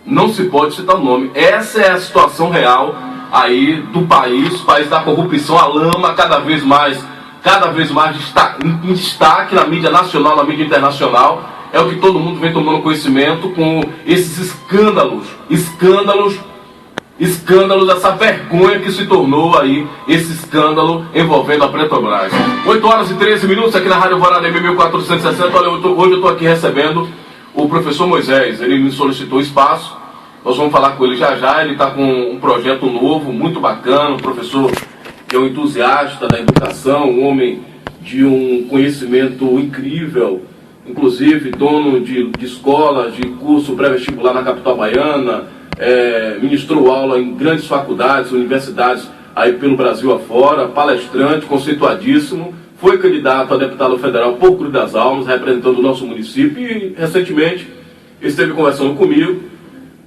não se pode citar o nome. Essa é a situação real aí do país, o país da corrupção, a lama cada vez mais em destaque na mídia nacional, na mídia internacional. É o que todo mundo vem tomando conhecimento com esses escândalos, essa vergonha que se tornou aí, esse escândalo envolvendo a Petrobras. 8 horas e 13 minutos aqui na Rádio Alvorada M 1460. Olha, hoje eu estou aqui recebendo o professor Moisés. Ele me solicitou espaço, nós vamos falar com ele já. Ele está com um projeto novo, muito bacana, um professor que é um entusiasta da educação, um homem de um conhecimento incrível, inclusive dono de escola, de curso pré-vestibular na capital baiana, ministrou aula em grandes faculdades, universidades aí pelo Brasil afora, palestrante, conceituadíssimo, foi candidato a deputado federal por Cruz das Almas, representando o nosso município, e recentemente esteve conversando comigo,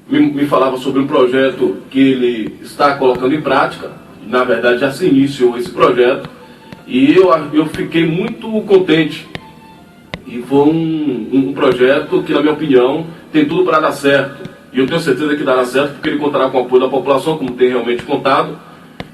me falava sobre um projeto que ele está colocando em prática. Na verdade já se iniciou esse projeto e eu fiquei muito contente. E foi um projeto que, na minha opinião, tem tudo para dar certo. E eu tenho certeza que dará certo, porque ele contará com o apoio da população, como tem realmente contado,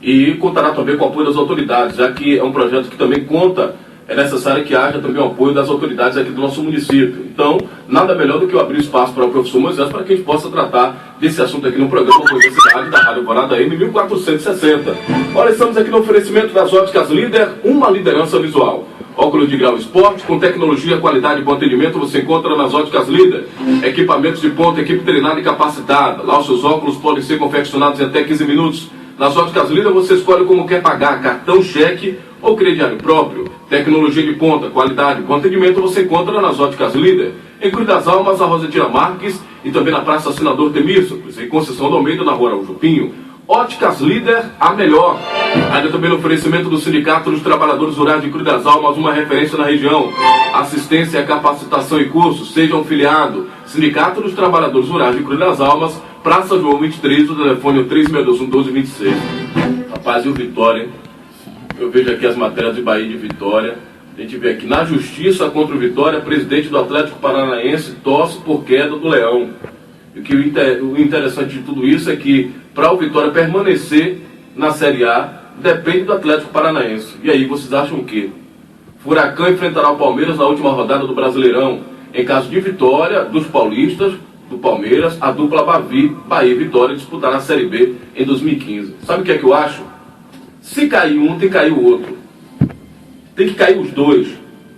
e contará também com o apoio das autoridades, já que é um projeto que também conta, é necessário que haja também o apoio das autoridades aqui do nosso município. Então, nada melhor do que eu abrir espaço para o professor Moisés, para que a gente possa tratar desse assunto aqui no programa Universidade da Rádio Alvorada M 1460. Olha, estamos aqui no oferecimento das Óticas Líder, uma liderança visual. Óculos de grau esporte, com tecnologia, qualidade e bom atendimento, você encontra nas Óticas Líder. Equipamentos de ponta, equipe treinada e capacitada. Lá os seus óculos podem ser confeccionados em até 15 minutos. Nas Óticas Líder você escolhe como quer pagar, cartão, cheque ou crediário próprio. Tecnologia de ponta, qualidade e bom atendimento você encontra nas Óticas Líder. Em Cruz das Almas, a Rosetina Marques e também na Praça Senador Temístocles, em Conceição do Almeida, na Rua Araújo Pinho. Óticas Líder, a melhor. Ainda também no oferecimento do Sindicato dos Trabalhadores Rurais de Cruz das Almas, uma referência na região. Assistência, capacitação e cursos, seja um filiado. Sindicato dos Trabalhadores Rurais de Cruz das Almas, Praça João 23, o telefone 3621-1226. Rapaz, e o Vitória, hein? Eu vejo aqui as matérias de Bahia e de Vitória. A gente vê aqui, na justiça contra o Vitória, presidente do Atlético Paranaense torce por queda do Leão. E que o interessante de tudo isso é que, para o Vitória permanecer na Série A, depende do Atlético Paranaense. E aí, vocês acham o quê? Furacão enfrentará o Palmeiras na última rodada do Brasileirão. Em caso de vitória dos paulistas, do Palmeiras, a dupla Bahia e Vitória disputará a Série B em 2015. Sabe o que é que eu acho? Se cair um, tem que cair o outro. Tem que cair os dois.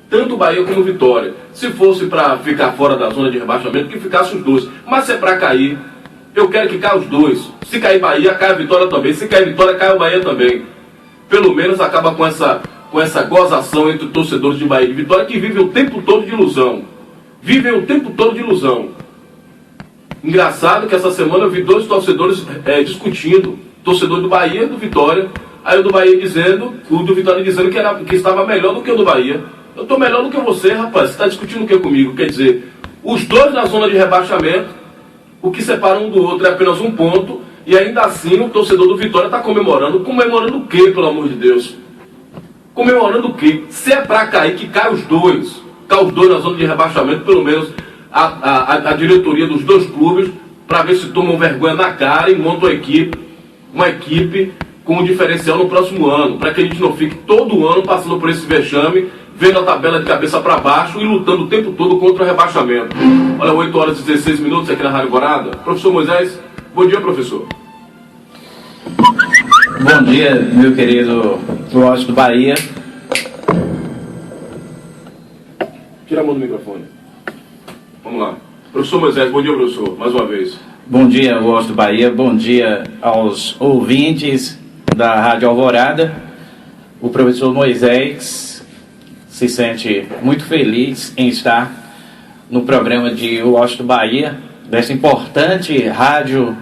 Tanto o Bahia como o Vitória. Se fosse para ficar fora da zona de rebaixamento, que ficasse os dois. Mas se é para cair, eu quero que caia os dois. Se cair Bahia, cai a Vitória também. Se cair Vitória, cai o Bahia também. Pelo menos acaba com essa gozação entre os torcedores de Bahia e de Vitória, que vivem o tempo todo de ilusão. Vivem o tempo todo de ilusão. Engraçado que essa semana eu vi dois torcedores discutindo. Torcedor do Bahia e do Vitória. Aí o do Bahia dizendo, o do Vitória dizendo que estava melhor do que o do Bahia. Eu estou melhor do que você, rapaz. Você está discutindo o que comigo? Quer dizer, os dois na zona de rebaixamento, o que separa um do outro é apenas um ponto, e ainda assim o torcedor do Vitória está comemorando. Comemorando o quê, pelo amor de Deus? Comemorando o quê? Se é para cair, que cai os dois. Cai os dois na zona de rebaixamento, pelo menos a diretoria dos dois clubes, para ver se tomam vergonha na cara e montam uma equipe com um diferencial no próximo ano, para que a gente não fique todo ano passando por esse vexame, vendo a tabela de cabeça para baixo e lutando o tempo todo contra o rebaixamento. Olha, 8 horas e 16 minutos aqui na Rádio Alvorada. Professor Moisés, bom dia, professor. Bom dia, meu querido Washington Bahia. Tira a mão do microfone. Vamos lá. Professor Moisés, bom dia, professor, mais uma vez. Bom dia, Washington Bahia. Bom dia aos ouvintes da Rádio Alvorada. O professor Moisés se sente muito feliz em estar no programa de Washington Bahia, dessa importante rádio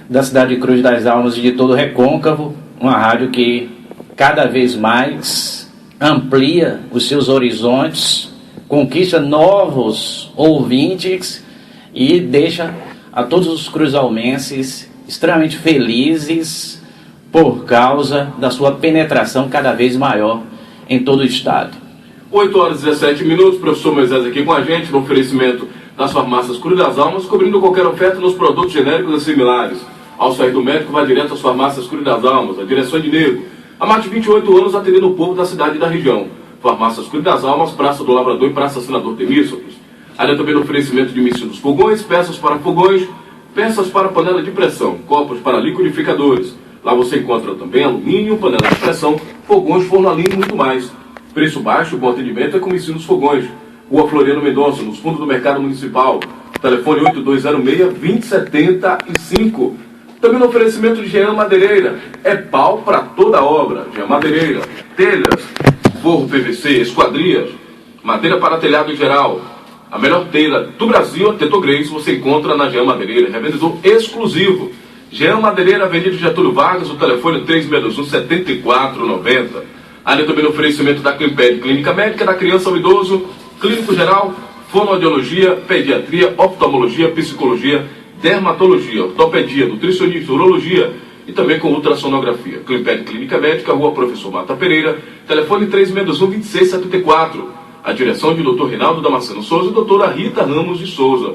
da cidade de Cruz das Almas e de todo o Recôncavo, uma rádio que cada vez mais amplia os seus horizontes, conquista novos ouvintes e deixa a todos os cruzalmenses extremamente felizes por causa da sua penetração cada vez maior em todo o estado. 8 horas e 17 minutos, professor Moisés aqui com a gente, no oferecimento das farmácias Cruz das Almas, cobrindo qualquer oferta nos produtos genéricos e similares. Ao sair do médico, vai direto às farmácias Cruz das Almas, a direção de Nego. Há mais de 28 anos atendendo o povo da cidade e da região. Farmácias Cruz das Almas, Praça do Lavrador e Praça Senador Temístocles. Área também no oferecimento de missão dos fogões, peças para fogões, peças para panela de pressão, copos para liquidificadores. Lá você encontra também alumínio, panela de pressão, fogões, forno a lenha e muito mais. Preço baixo, bom atendimento é com Missão dos Fogões. Rua Floriano Mendonça, nos fundos do Mercado Municipal. Telefone 8206-2075. Também no oferecimento de Jean Madeireira. É pau para toda obra. Jean Madeireira, telhas, forro PVC, esquadrias, madeira para telhado em geral. A melhor telha do Brasil, a Tetogreis, você encontra na Jean Madeireira. Revendedor exclusivo. Jean Madeireira, Avenida Getúlio Vargas, o telefone 3621-7490. Área também no oferecimento da Climped, Clínica Médica da Criança ao Idoso, Clínico Geral, Fonoaudiologia, Pediatria, Oftalmologia, Psicologia, Dermatologia, Ortopedia, Nutricionista, Urologia e também com ultrassonografia. Climped Clínica Médica, Rua Professor Mata Pereira, telefone 3621-2674. A direção de Dr. Reinaldo Damasceno Souza e doutora Rita Ramos de Souza.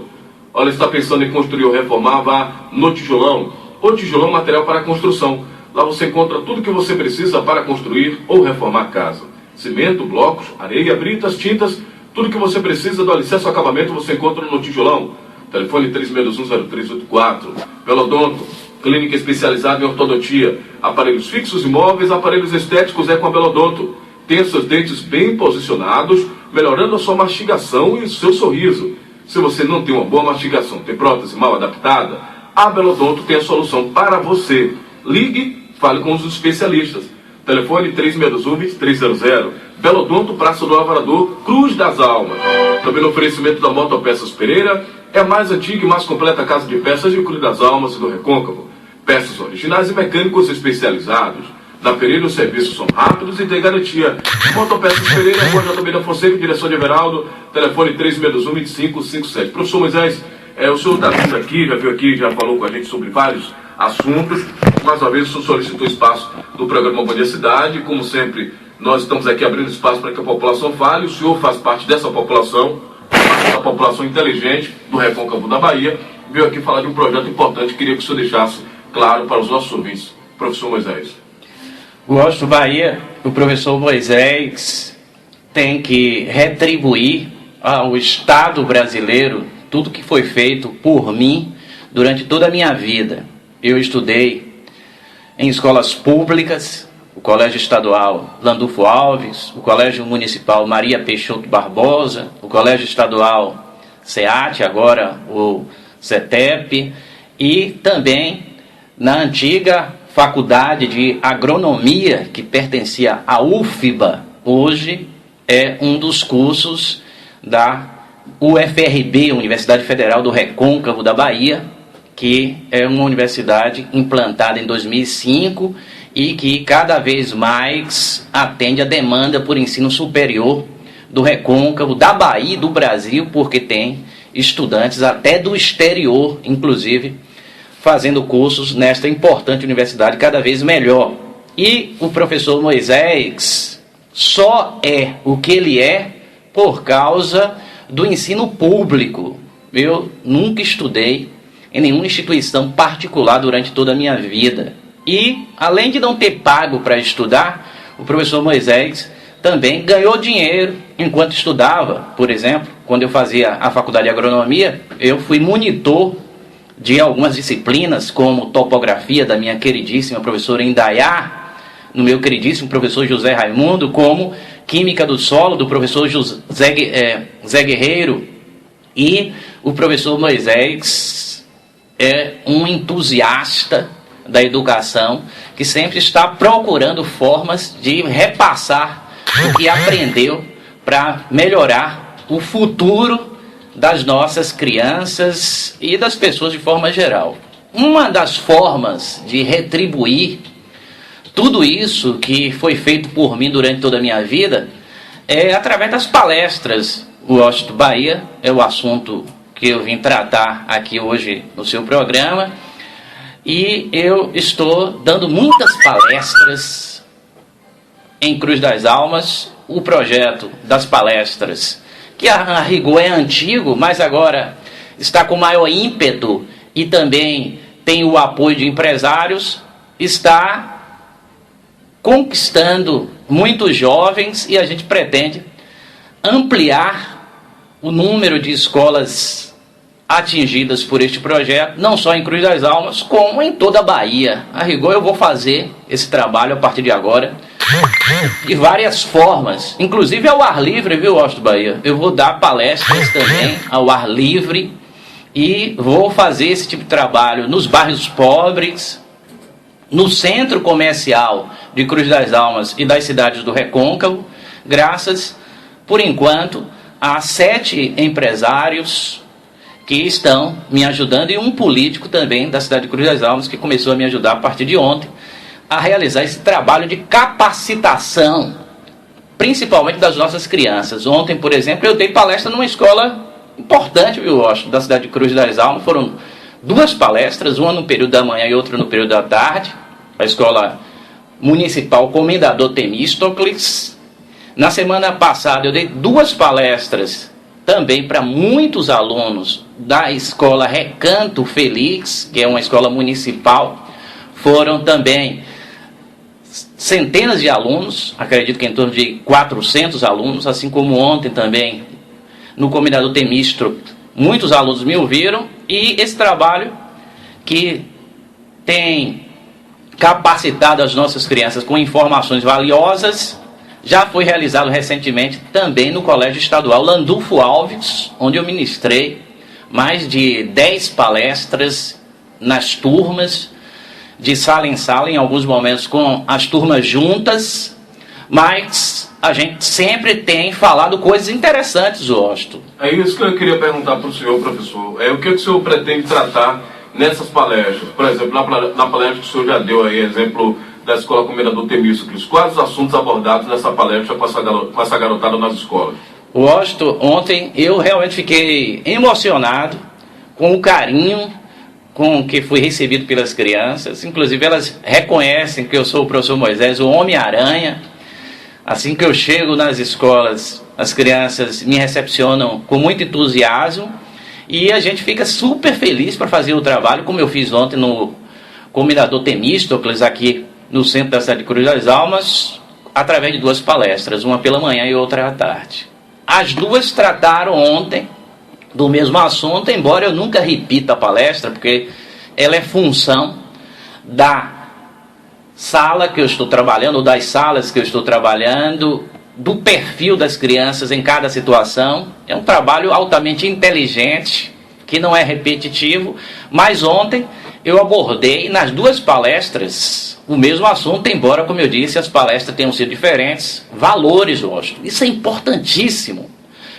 Olha, está pensando em construir ou reformar, vá no Tijolão. O Tijolão, material para construção. Lá você encontra tudo que você precisa para construir ou reformar a casa. Cimento, blocos, areia, britas, tintas, tudo que você precisa do alicerce ao acabamento você encontra no Tijolão. Telefone 3621-0384. Belodonto, clínica especializada em ortodontia. Aparelhos fixos e móveis, aparelhos estéticos é com a Belodonto. Tenha seus dentes bem posicionados, melhorando a sua mastigação e o seu sorriso. Se você não tem uma boa mastigação, tem prótese mal adaptada, a Belodonto tem a solução para você. Ligue, fale com os especialistas. Telefone 3621-2300. Belodonto, Praça do Lavrador, Cruz das Almas. Também no oferecimento da Motopeças Pereira, é a mais antiga e mais completa casa de peças de Cruz das Almas e do Recôncavo. Peças originais e mecânicos especializados. Da Pereira, os serviços são rápidos e tem garantia. Motopeças Pereira, Rua J. da Fonseca, direção de Everaldo, telefone 3621-2557. Professor Moisés, o senhor está vindo aqui, já veio aqui, já falou com a gente sobre vários assuntos. Mais uma vez, o senhor solicitou espaço no programa Bom Dia Cidade. Como sempre, nós estamos aqui abrindo espaço para que a população fale. O senhor faz parte dessa população, da população inteligente do Recôncavo da Bahia. Veio aqui falar de um projeto importante. Queria que o senhor deixasse claro para os nossos ouvintes. Professor Moisés. Gosto Bahia, o professor Moisés tem que retribuir ao Estado brasileiro tudo que foi feito por mim durante toda a minha vida. Eu estudei em escolas públicas, o Colégio Estadual Landulfo Alves, o Colégio Municipal Maria Peixoto Barbosa, o Colégio Estadual SEAT, agora o CETEP, e também na antiga Faculdade de Agronomia, que pertencia à UFBA, hoje é um dos cursos da UFRB, Universidade Federal do Recôncavo da Bahia, que é uma universidade implantada em 2005 e que cada vez mais atende a demanda por ensino superior do Recôncavo, da Bahia e do Brasil, porque tem estudantes até do exterior, inclusive, fazendo cursos nesta importante universidade cada vez melhor. E o professor Moisés só é o que ele é por causa do ensino público. Eu nunca estudei em nenhuma instituição particular durante toda a minha vida. E, além de não ter pago para estudar, o professor Moisés também ganhou dinheiro enquanto estudava. Por exemplo, quando eu fazia a faculdade de agronomia, eu fui monitor de algumas disciplinas, como topografia da minha queridíssima professora Indaiá, no meu queridíssimo professor José Raimundo, como química do solo do professor Zé Guerreiro. E o professor Moisés é um entusiasta da educação que sempre está procurando formas de repassar o que aprendeu para melhorar o futuro das nossas crianças e das pessoas de forma geral. Uma das formas de retribuir tudo isso que foi feito por mim durante toda a minha vida é através das palestras. O Washington Bahia é o assunto que eu vim tratar aqui hoje no seu programa, e eu estou dando muitas palestras em Cruz das Almas. O projeto das palestras, que a rigor é antigo, mas agora está com maior ímpeto e também tem o apoio de empresários, está conquistando muitos jovens e a gente pretende ampliar o número de escolas atingidas por este projeto, não só em Cruz das Almas, como em toda a Bahia. A rigor, eu vou fazer esse trabalho a partir de agora, de várias formas, inclusive ao ar livre, viu, Washington Bahia? Eu vou dar palestras também ao ar livre e vou fazer esse tipo de trabalho nos bairros pobres, no centro comercial de Cruz das Almas e das cidades do Recôncavo, graças, por enquanto, a 7 empresários que estão me ajudando e um político também da cidade de Cruz das Almas que começou a me ajudar a partir de ontem a realizar esse trabalho de capacitação, principalmente das nossas crianças. Ontem, por exemplo, eu dei palestra numa escola importante, viu, Washington, da cidade de Cruz das Almas. Foram 2 palestras, uma no período da manhã e outra no período da tarde, a Escola Municipal Comendador Temístocles. Na semana passada eu dei 2 palestras também para muitos alunos da Escola Recanto Felix, que é uma escola municipal. Foram também centenas de alunos, acredito que em torno de 400 alunos, assim como ontem também no Comendador Temístocles, muitos alunos me ouviram, e esse trabalho que tem capacitado as nossas crianças com informações valiosas já foi realizado recentemente também no Colégio Estadual Landulfo Alves, onde eu ministrei mais de 10 palestras nas turmas, de sala em sala, em alguns momentos com as turmas juntas, mas a gente sempre tem falado coisas interessantes, Washington. É isso que eu queria perguntar para o senhor, professor. O que o senhor pretende tratar nessas palestras? Por exemplo, na palestra que o senhor já deu aí, exemplo da Escola Comendador Temístocles, quais os assuntos abordados nessa palestra com essa garotada nas escolas? Washington, ontem eu realmente fiquei emocionado com o carinho com que fui recebido pelas crianças. Inclusive elas reconhecem que eu sou o professor Moisés, o Homem-Aranha. Assim que eu chego nas escolas, as crianças me recepcionam com muito entusiasmo e a gente fica super feliz para fazer o trabalho, como eu fiz ontem no Comendador Temístocles, aqui no centro da cidade de Cruz das Almas, através de 2 palestras, uma pela manhã e outra à tarde. As 2 trataram ontem do mesmo assunto, embora eu nunca repita a palestra, porque ela é função da sala que eu estou trabalhando, ou das salas que eu estou trabalhando, do perfil das crianças em cada situação. É um trabalho altamente inteligente, que não é repetitivo, mas ontem eu abordei nas 2 palestras o mesmo assunto, embora, como eu disse, as palestras tenham sido diferentes. Valores, Washington, isso é importantíssimo.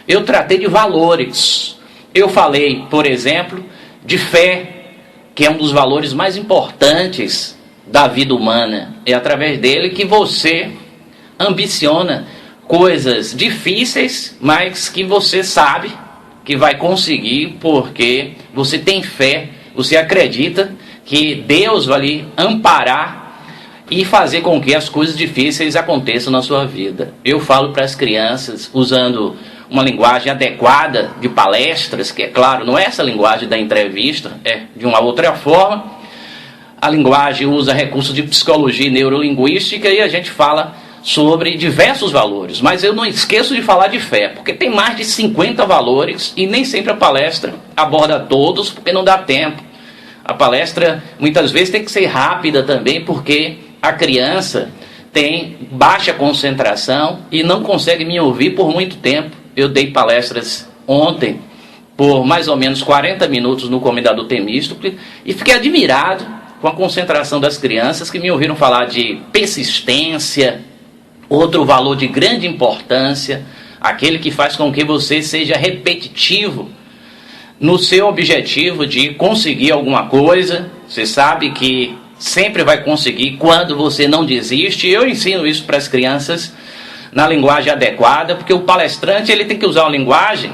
Eu tratei de valores. Eu falei, por exemplo, de fé, que é um dos valores mais importantes da vida humana. É através dele que você ambiciona coisas difíceis, mas que você sabe que vai conseguir, porque você tem fé, você acredita que Deus vai lhe amparar e fazer com que as coisas difíceis aconteçam na sua vida. Eu falo para as crianças usando uma linguagem adequada de palestras, que é claro, não é essa linguagem da entrevista, é de uma outra forma. A linguagem usa recursos de psicologia e neurolinguística e a gente fala sobre diversos valores, mas eu não esqueço de falar de fé, porque tem mais de 50 valores e nem sempre a palestra aborda todos, porque não dá tempo. A palestra muitas vezes tem que ser rápida também, porque a criança tem baixa concentração e não consegue me ouvir por muito tempo. Eu dei palestras ontem por mais ou menos 40 minutos no Comendador Temístocles e fiquei admirado com a concentração das crianças que me ouviram falar de persistência, outro valor de grande importância, aquele que faz com que você seja repetitivo no seu objetivo de conseguir alguma coisa. Você sabe que sempre vai conseguir quando você não desiste. Eu ensino isso para as crianças na linguagem adequada, porque o palestrante ele tem que usar uma linguagem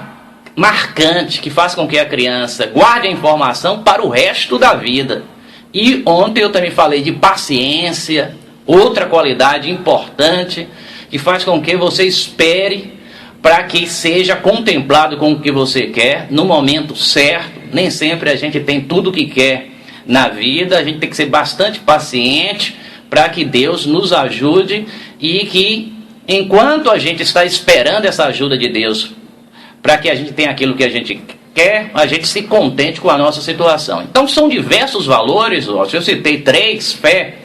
marcante, que faz com que a criança guarde a informação para o resto da vida. E ontem eu também falei de paciência, outra qualidade importante, que faz com que você espere para que seja contemplado com o que você quer, no momento certo, nem sempre a gente tem tudo o que quer na vida, a gente tem que ser bastante paciente para que Deus nos ajude e que, enquanto a gente está esperando essa ajuda de Deus, para que a gente tenha aquilo que a gente quer, a gente se contente com a nossa situação. Então são diversos valores, eu citei 3, fé,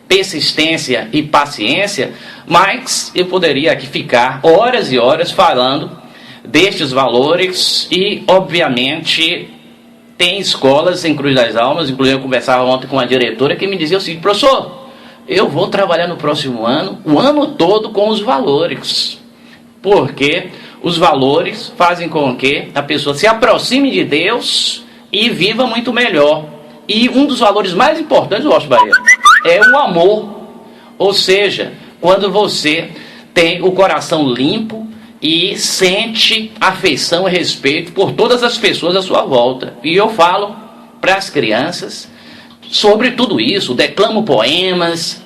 persistência e paciência, mas eu poderia aqui ficar horas e horas falando destes valores e, obviamente, tem escolas em Cruz das Almas, inclusive eu conversava ontem com uma diretora que me dizia o seguinte: professor, eu vou trabalhar no próximo ano, o ano todo com os valores, porque os valores fazem com que a pessoa se aproxime de Deus e viva muito melhor. E um dos valores mais importantes, Washington Bahia, é o amor. Ou seja, quando você tem o coração limpo e sente afeição e respeito por todas as pessoas à sua volta. E eu falo para as crianças sobre tudo isso, declamo poemas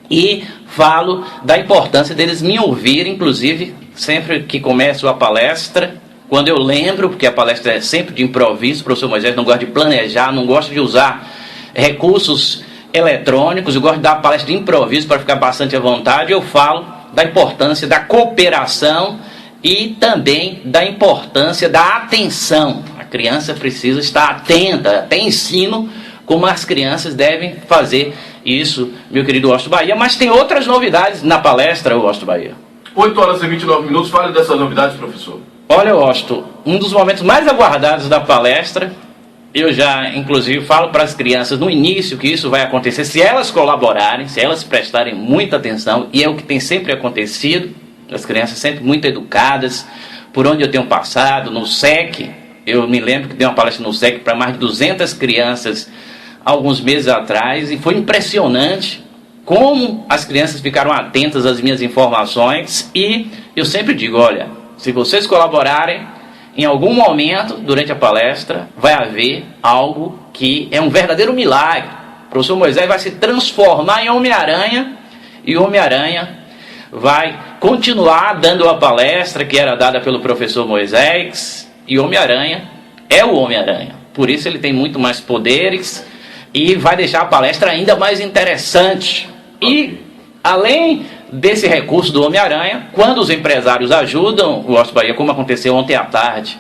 e falo da importância deles me ouvirem, inclusive sempre que começo a palestra, quando eu lembro, porque a palestra é sempre de improviso, o professor Moisés não gosta de planejar, não gosta de usar recursos eletrônicos, eu gosto de dar palestra de improviso para ficar bastante à vontade, eu falo da importância da cooperação e também da importância da atenção. A criança precisa estar atenta, até ensino como as crianças devem fazer isso, meu querido Washington Bahia, mas tem outras novidades na palestra, Washington Bahia. 8 horas e 29 minutos, fale dessas novidades, professor. Olha, Washington, um dos momentos mais aguardados da palestra, eu já, inclusive, falo para as crianças no início que isso vai acontecer, se elas colaborarem, se elas prestarem muita atenção, e é o que tem sempre acontecido, as crianças sempre muito educadas, por onde eu tenho passado, no SEC, eu me lembro que dei uma palestra no SEC para mais de 200 crianças, alguns meses atrás, e foi impressionante como as crianças ficaram atentas às minhas informações, e eu sempre digo, olha, se vocês colaborarem, em algum momento, durante a palestra, vai haver algo que é um verdadeiro milagre. O professor Moisés vai se transformar em Homem-Aranha, e Homem-Aranha vai continuar dando a palestra que era dada pelo professor Moisés, e Homem-Aranha é o Homem-Aranha. Por isso ele tem muito mais poderes, e vai deixar a palestra ainda mais interessante. E, além desse recurso do Homem-Aranha, quando os empresários ajudam o Washington Bahia, como aconteceu ontem à tarde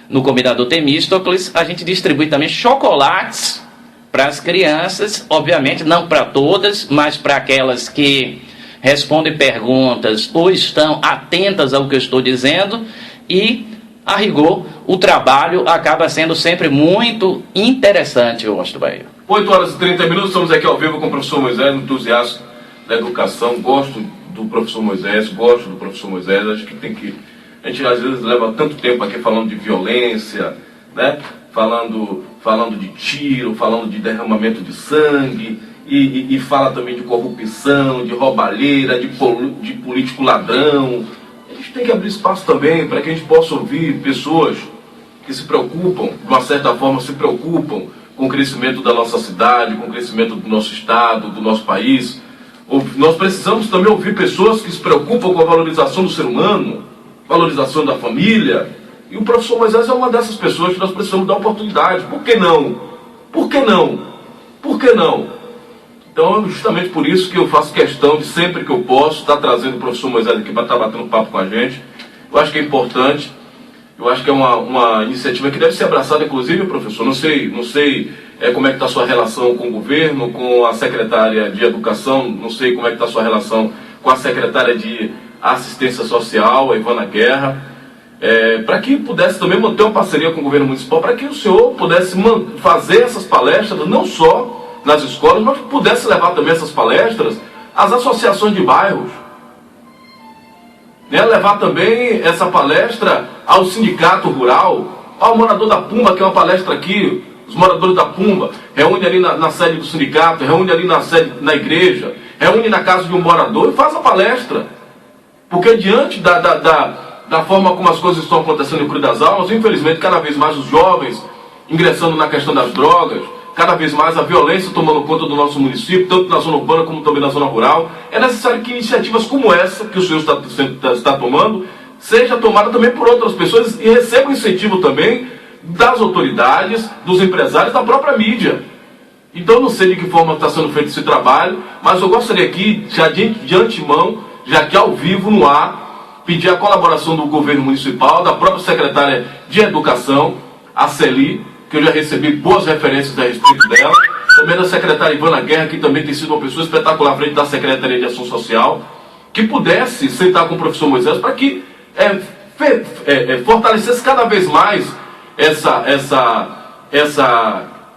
no Combinador Temístocles, a gente distribui também chocolates para as crianças, obviamente não para todas, mas para aquelas que respondem perguntas ou estão atentas ao que eu estou dizendo, e, a rigor, o trabalho acaba sendo sempre muito interessante, Washington Bahia. 8 horas e 30 minutos, estamos aqui ao vivo com o professor Moisés, entusiasta da educação, gosto do professor Moisés, acho que a gente às vezes leva tanto tempo aqui falando de violência, né? falando de tiro, falando de derramamento de sangue, e fala também de corrupção, de roubalheira, de político ladrão. A gente tem que abrir espaço também para que a gente possa ouvir pessoas que se preocupam, de uma certa forma se preocupam com o crescimento da nossa cidade, com o crescimento do nosso estado, do nosso país. Nós precisamos também ouvir pessoas que se preocupam com a valorização do ser humano, valorização da família, e o professor Moisés é uma dessas pessoas que nós precisamos dar oportunidade. Por que não? Por que não? Por que não? Então, justamente por isso que eu faço questão de, sempre que eu posso, estar trazendo o professor Moisés aqui para estar batendo papo com a gente. Eu acho que é importante. Eu acho que é uma iniciativa que deve ser abraçada, inclusive, professor. Não sei como é que está a sua relação com o governo, com a secretária de Educação, não sei como é que está a sua relação com a secretária de Assistência Social, a Ivana Guerra, para que pudesse também manter uma parceria com o governo municipal, para que o senhor pudesse fazer essas palestras, não só nas escolas, mas pudesse levar também essas palestras às associações de bairros. Levar também essa palestra ao sindicato rural, ao morador da Pumba, que é uma palestra aqui, os moradores da Pumba, reúne ali na sede do sindicato, reúne ali na igreja, reúne na casa de um morador e faz a palestra. Porque diante da forma como as coisas estão acontecendo em Cruz das Almas, infelizmente cada vez mais os jovens ingressando na questão das drogas, cada vez mais a violência tomando conta do nosso município, tanto na zona urbana como também na zona rural. É necessário que iniciativas como essa, que o senhor está tomando, seja tomada também por outras pessoas e receba o incentivo também das autoridades, dos empresários, da própria mídia. Então, não sei de que forma está sendo feito esse trabalho, mas eu gostaria aqui, já de antemão, já que ao vivo, no ar, pedir a colaboração do governo municipal, da própria secretária de Educação, a Celi, que eu já recebi boas referências a respeito dela, também da secretária Ivana Guerra, que também tem sido uma pessoa espetacular à frente da Secretaria de Ação Social, que pudesse sentar com o professor Moisés para que fortalecesse cada vez mais essa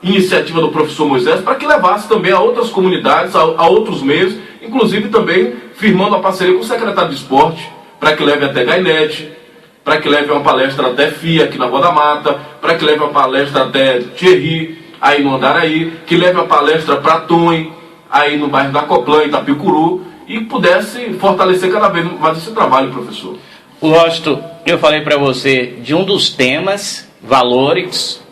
iniciativa do professor Moisés, para que levasse também a outras comunidades, a outros meios, inclusive também firmando a parceria com o secretário de Esporte, para que leve até Gainete, para que leve uma palestra até FIA, aqui na Rua da Mata, para que leve uma palestra até Thierry, aí no Andaraí, que leve a palestra para Tonho, aí no bairro da Coplan, Itapicuru, e pudesse fortalecer cada vez mais esse trabalho, professor. Washington, eu falei para você de um dos temas, valores,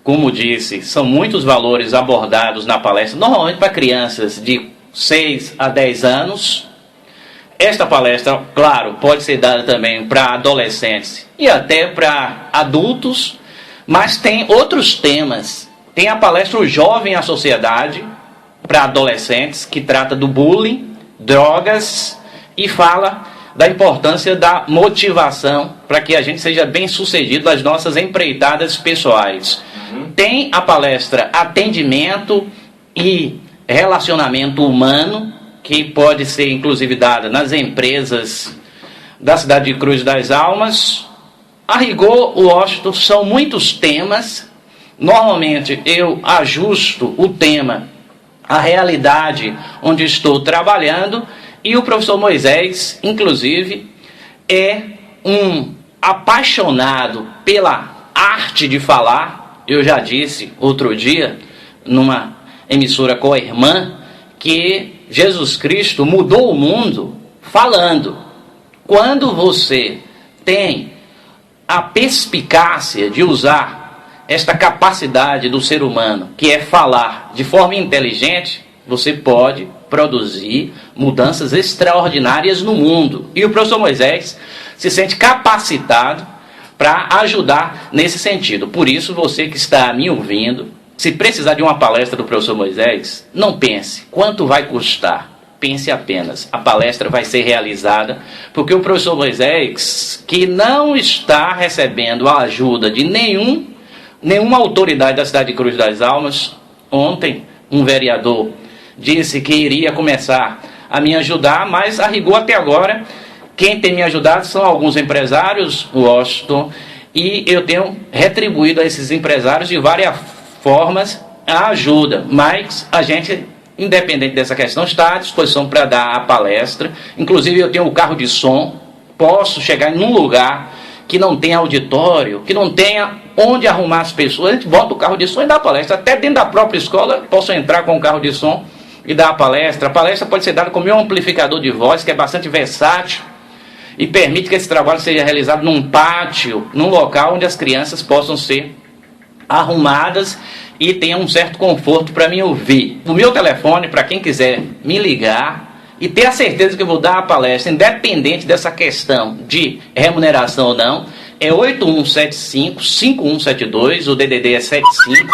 como disse, são muitos valores abordados na palestra, normalmente para crianças de 6 a 10 anos. Esta palestra, claro, pode ser dada também para adolescentes e até para adultos, mas tem outros temas. Tem a palestra O Jovem e a Sociedade, para adolescentes, que trata do bullying, drogas, e fala da importância da motivação para que a gente seja bem sucedido nas nossas empreitadas pessoais. Tem a palestra Atendimento e Relacionamento Humano, que pode ser inclusive dada nas empresas da cidade de Cruz das Almas. A rigor, Washington, são muitos temas. Normalmente eu ajusto o tema à realidade onde estou trabalhando, e o professor Moisés, inclusive, é um apaixonado pela arte de falar. Eu já disse outro dia, numa emissora com a irmã, que Jesus Cristo mudou o mundo falando. Quando você tem a perspicácia de usar esta capacidade do ser humano, que é falar de forma inteligente, você pode produzir mudanças extraordinárias no mundo. E o professor Moisés se sente capacitado para ajudar nesse sentido. Por isso, você que está me ouvindo, se precisar de uma palestra do professor Moisés, não pense quanto vai custar. Pense apenas, a palestra vai ser realizada, porque o professor Moisés, que não está recebendo a ajuda de nenhuma autoridade da cidade de Cruz das Almas. Ontem, um vereador disse que iria começar a me ajudar, mas a rigor até agora, quem tem me ajudado são alguns empresários, Washington, e eu tenho retribuído a esses empresários de várias formas a ajuda, mas a gente, independente dessa questão, está à disposição para dar a palestra. Inclusive eu tenho o carro de som, posso chegar em um lugar que não tenha auditório, que não tenha onde arrumar as pessoas, a gente bota o carro de som e dá a palestra. Até dentro da própria escola, posso entrar com o carro de som e dar a palestra. A palestra pode ser dada com o meu amplificador de voz, que é bastante versátil, e permite que esse trabalho seja realizado num pátio, num local onde as crianças possam ser arrumadas e tenham um certo conforto para me ouvir. O meu telefone, para quem quiser me ligar e ter a certeza que eu vou dar a palestra, independente dessa questão de remuneração ou não, é 8175-5172, o DDD é 75,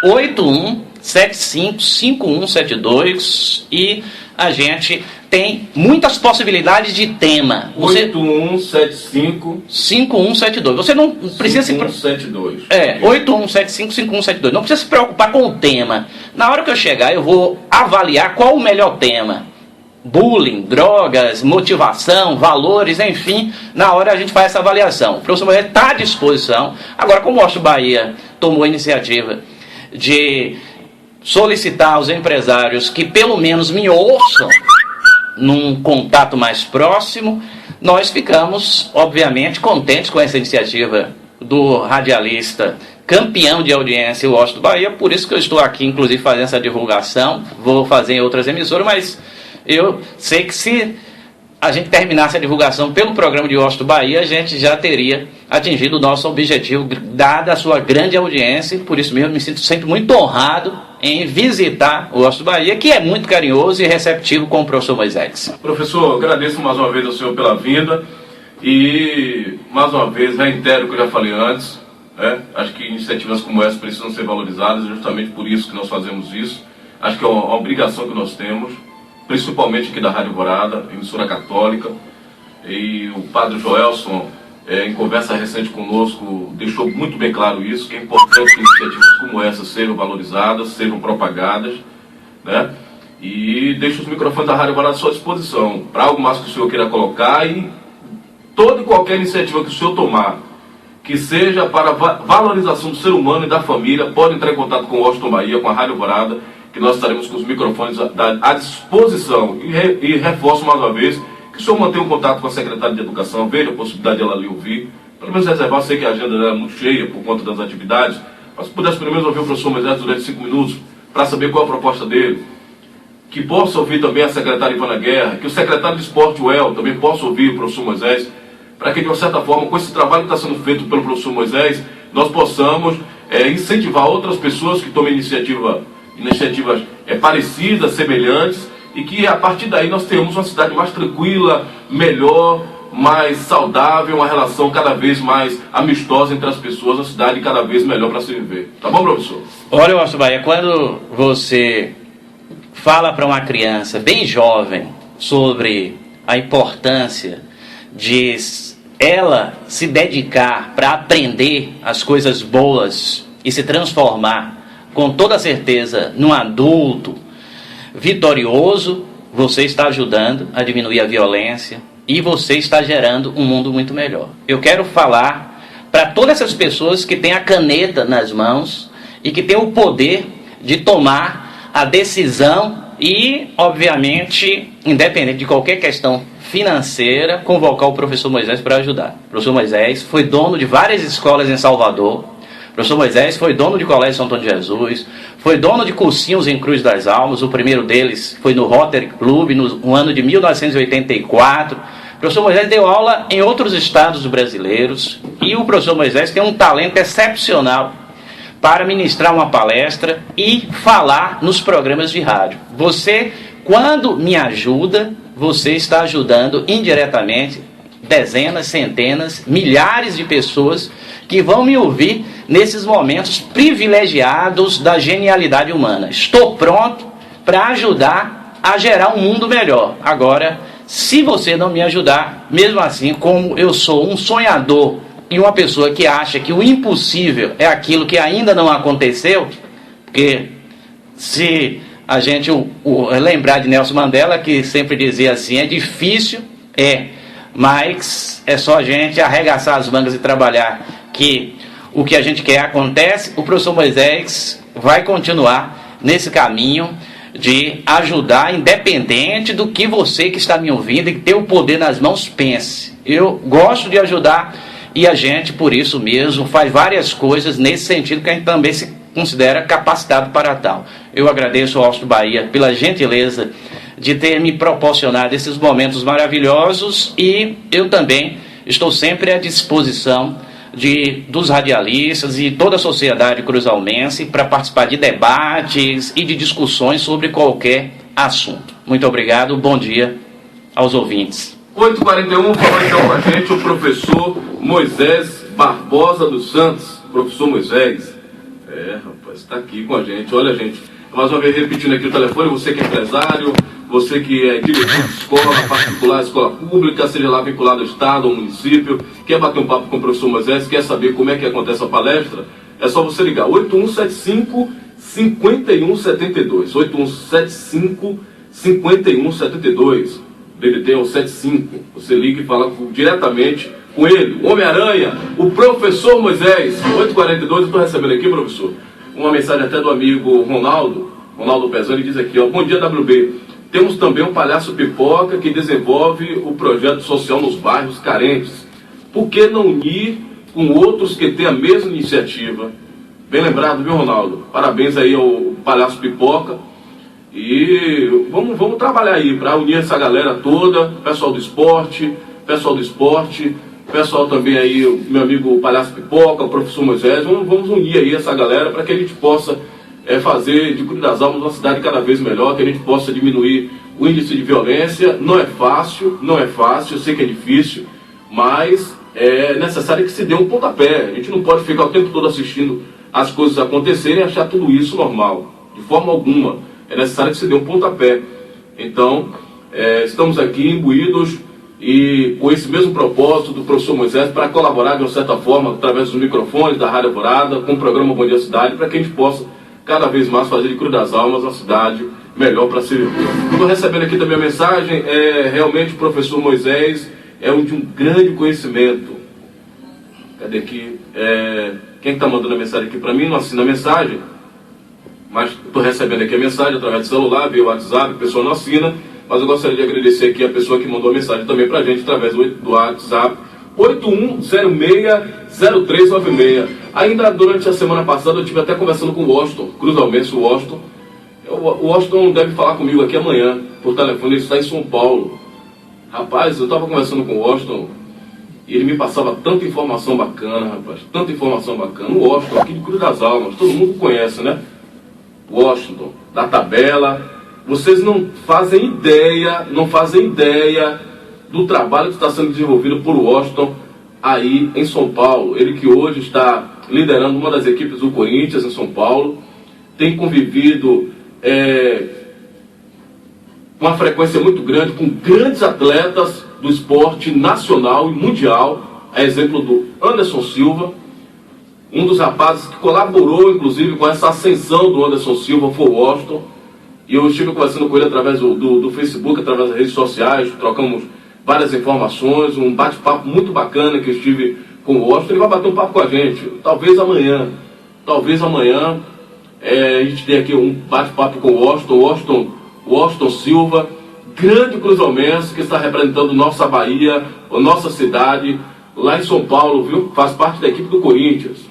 8175-5172, e a gente tem muitas possibilidades de tema. 8175-5172. Você não precisa 5172. 8175-5172. Não precisa se preocupar com o tema. Na hora que eu chegar, eu vou avaliar qual o melhor tema. Bullying, drogas, motivação, valores, enfim. Na hora a gente faz essa avaliação. O professor Moisés está à disposição. Agora, como o Washington Bahia tomou a iniciativa de solicitar aos empresários que pelo menos me ouçam num contato mais próximo, nós ficamos, obviamente, contentes com essa iniciativa do radialista campeão de audiência, o Washington Bahia. Por isso que eu estou aqui, inclusive, fazendo essa divulgação. Vou fazer em outras emissoras, mas eu sei que se a gente terminasse a divulgação pelo programa de Washington Bahia, a gente já teria atingido o nosso objetivo, dada a sua grande audiência. Por isso mesmo, me sinto sempre muito honrado em visitar o Washington Bahia, que é muito carinhoso e receptivo com o professor Moisés. Professor, agradeço mais uma vez ao senhor pela vinda e, mais uma vez, reitero o que eu já falei antes. Acho que iniciativas como essa precisam ser valorizadas, justamente por isso que nós fazemos isso. Acho que é uma obrigação que nós temos, principalmente aqui da Rádio Alvorada, emissora católica. E o Padre Joelson, em conversa recente conosco, deixou muito bem claro isso, que é importante que iniciativas como essa sejam valorizadas, sejam propagadas, né? E deixo os microfones da Rádio Alvorada à sua disposição, para algo mais que o senhor queira colocar, e toda e qualquer iniciativa que o senhor tomar, que seja para a valorização do ser humano e da família, pode entrar em contato com o Washington Bahia, com a Rádio Alvorada, que nós estaremos com os microfones à disposição. E reforço mais uma vez que o senhor mantenha um contato com a secretária de Educação, veja a possibilidade de ela lhe ouvir, pelo menos reservar. Eu sei que a agenda dela é muito cheia por conta das atividades, mas se pudesse pelo menos ouvir o professor Moisés durante 5 minutos, para saber qual é a proposta dele, que possa ouvir também a secretária Ivana Guerra, que o secretário de Esporte, o El, também possa ouvir o professor Moisés, para que, de uma certa forma, com esse trabalho que está sendo feito pelo professor Moisés, nós possamos incentivar outras pessoas que tomem iniciativas parecidas, semelhantes, e que, a partir daí, nós tenhamos uma cidade mais tranquila, melhor, mais saudável, uma relação cada vez mais amistosa entre as pessoas, uma cidade cada vez melhor para se viver. Tá bom, professor? Olha, Washington Bahia, quando você fala para uma criança bem jovem sobre a importância de ela se dedicar para aprender as coisas boas e se transformar com toda certeza num adulto vitorioso, você está ajudando a diminuir a violência e você está gerando um mundo muito melhor. Eu quero falar para todas essas pessoas que têm a caneta nas mãos e que têm o poder de tomar a decisão e, obviamente, independente de qualquer questão financeira, convocar o professor Moisés para ajudar. O professor Moisés foi dono de várias escolas em Salvador. O professor Moisés foi dono de Colégio São Antônio de Jesus, foi dono de cursinhos em Cruz das Almas. O primeiro deles foi no Rotary Club, no ano de 1984. O professor Moisés deu aula em outros estados brasileiros e o professor Moisés tem um talento excepcional para ministrar uma palestra e falar nos programas de rádio. Você, quando me ajuda, você está ajudando indiretamente dezenas, centenas, milhares de pessoas que vão me ouvir nesses momentos privilegiados da genialidade humana. Estou pronto para ajudar a gerar um mundo melhor. Agora, se você não me ajudar, mesmo assim, como eu sou um sonhador e uma pessoa que acha que o impossível é aquilo que ainda não aconteceu, porque se a gente lembrar de Nelson Mandela, que sempre dizia assim, é difícil, mas é só a gente arregaçar as mangas e trabalhar, que o que a gente quer acontece. O professor Moisés vai continuar nesse caminho de ajudar, independente do que você que está me ouvindo e que tem o poder nas mãos pense. Eu gosto de ajudar e a gente, por isso mesmo, faz várias coisas nesse sentido, que a gente também se considera capacitado para tal. Eu agradeço ao Washington Bahia pela gentileza de ter me proporcionado esses momentos maravilhosos, e eu também estou sempre à disposição dos radialistas e toda a sociedade cruzalmense para participar de debates e de discussões sobre qualquer assunto. Muito obrigado, bom dia aos ouvintes. 8h41, fala então com a gente o professor Moisés Barbosa dos Santos. Professor Moisés, rapaz, está aqui com a gente. Olha, gente, mais uma vez repetindo aqui o telefone, você que é empresário, você que é diretor de escola particular, escola pública, seja lá vinculado ao Estado ou município, quer bater um papo com o professor Moisés, quer saber como é que acontece a palestra, é só você ligar, 8175-5172, 8175-5172, DDT é o 75, você liga e fala diretamente com ele, o Homem-Aranha, o professor Moisés. 8h42, eu estou recebendo aqui, professor, uma mensagem até do amigo Ronaldo Pezão, ele diz aqui, ó, bom dia WB, temos também um palhaço pipoca que desenvolve o projeto social nos bairros carentes. Por que não unir com outros que têm a mesma iniciativa? Bem lembrado, viu, Ronaldo? Parabéns aí ao palhaço pipoca. E vamos trabalhar aí para unir essa galera toda, pessoal do esporte, pessoal também aí, o meu amigo palhaço pipoca, o professor Moisés, vamos unir aí essa galera para que a gente possa fazer de Cruz das Almas uma cidade cada vez melhor, que a gente possa diminuir o índice de violência. Não é fácil, eu sei que é difícil, mas é necessário que se dê um pontapé. A gente não pode ficar o tempo todo assistindo as coisas acontecerem e achar tudo isso normal. De forma alguma. É necessário que se dê um pontapé. Então, estamos aqui imbuídos e com esse mesmo propósito do professor Moisés para colaborar de uma certa forma, através dos microfones da Rádio Alvorada, com o programa Bom Dia Cidade, para que a gente possa cada vez mais fazer de Cruz das Almas uma cidade melhor para se viver. Estou recebendo aqui também a mensagem, realmente o professor Moisés é de um grande conhecimento. Cadê aqui? Quem está mandando a mensagem aqui para mim não assina a mensagem, mas estou recebendo aqui a mensagem através do celular, via WhatsApp, a pessoa não assina, mas eu gostaria de agradecer aqui a pessoa que mandou a mensagem também para a gente através do WhatsApp 81060396. Ainda durante a semana passada eu estive até conversando com o Washington, Cruzalmense Washington. O Washington deve falar comigo aqui amanhã por telefone, ele está em São Paulo. Rapaz, eu estava conversando com o Washington e ele me passava tanta informação bacana, rapaz, tanta informação bacana. O Washington aqui de Cruz das Almas, todo mundo conhece, né? Washington, da tabela. Vocês não fazem ideia do trabalho que está sendo desenvolvido por Washington aí em São Paulo. Ele que hoje está liderando uma das equipes do Corinthians em São Paulo, tem convivido com uma frequência muito grande com grandes atletas do esporte nacional e mundial, a exemplo do Anderson Silva, um dos rapazes que colaborou inclusive com essa ascensão do Anderson Silva foi o Washington. E eu estive conversando com ele através do Facebook, através das redes sociais, trocamos várias informações, um bate-papo muito bacana que eu estive com o Washington. Ele vai bater um papo com a gente, talvez amanhã a gente tenha aqui um bate-papo com o Washington Silva, grande cruzalmense que está representando nossa Bahia, a nossa cidade, lá em São Paulo, viu? Faz parte da equipe do Corinthians.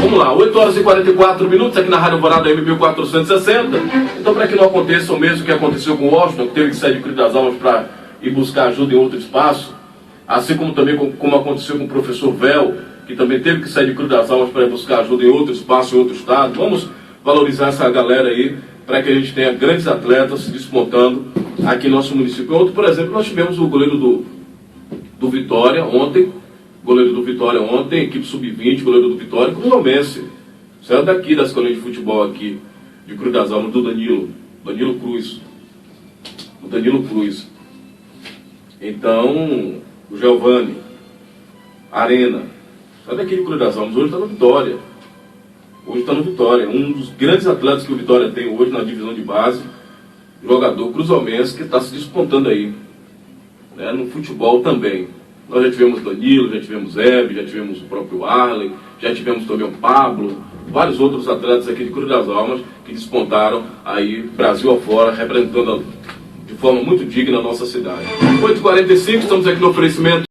Vamos lá, 8 horas e 44 minutos aqui na Rádio Alvorada M1460. Então, para que não aconteça o mesmo que aconteceu com o Washington, que teve que sair de Cruz das Almas para ir buscar ajuda em outro espaço, assim como também como aconteceu com o professor Vel, que também teve que sair de Cruz das Almas para ir buscar ajuda em outro espaço, em outro estado. Vamos valorizar essa galera aí, para que a gente tenha grandes atletas se despontando aqui no nosso município. Outro, por exemplo, nós tivemos o goleiro do Vitória ontem, equipe sub-20, goleiro do Vitória, cruzalmense. Saiu daqui da escolinha de futebol aqui, de Cruz das Almas, do Danilo Cruz. Então, o Giovanni, Arena, saiu daqui de Cruz das Almas, hoje está no Vitória. Um dos grandes atletas que o Vitória tem hoje na divisão de base, jogador cruzalmense que está se despontando aí, né, no futebol também. Nós já tivemos Danilo, já tivemos Hebe, já tivemos o próprio Arley, já tivemos também o Pablo, vários outros atletas aqui de Cruz das Almas que despontaram aí Brasil afora, representando de forma muito digna a nossa cidade. 8h45, estamos aqui no oferecimento